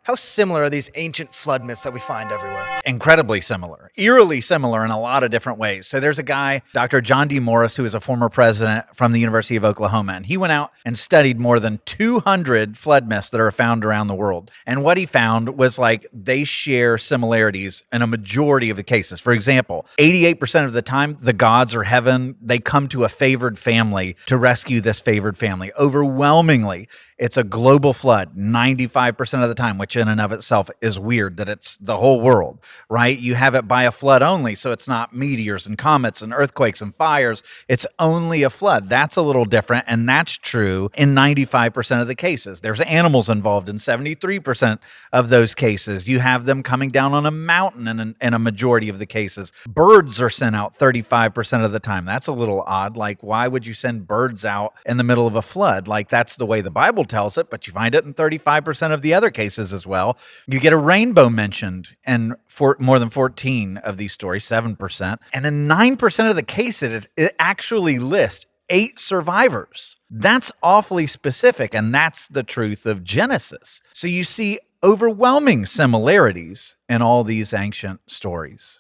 How similar are these ancient flood myths that we find everywhere? Incredibly similar, eerily similar in a lot of different ways. So there's a guy, Dr. John D. Morris, who is a former president from the University of Oklahoma, and he went out and studied more than 200 flood myths that are found around the world. And what he found was like they share similarities in a majority of the cases. For example, 88% of the time, the gods or heaven, they come to a favored family to rescue this favored family. Overwhelmingly, it's a global flood 95% of the time, which in and of itself is weird that it's the whole world, right? You have it by a flood only, so it's not meteors and comets and earthquakes and fires. It's only a flood. That's a little different, and that's true in 95% of the cases. There's animals involved in 73% of those cases. You have them coming down on a mountain in a majority of the cases. Birds are sent out 35% of the time. That's a little odd. Like, why would you send birds out in the middle of a flood? Like, that's the way the Bible tells it, but you find it in 35% of the other cases as well. You get a rainbow mentioned in more than 14 of these stories, 7%. And in 9% of the cases, it actually lists 8 survivors. That's awfully specific, and that's the truth of Genesis. So you see overwhelming similarities in all these ancient stories.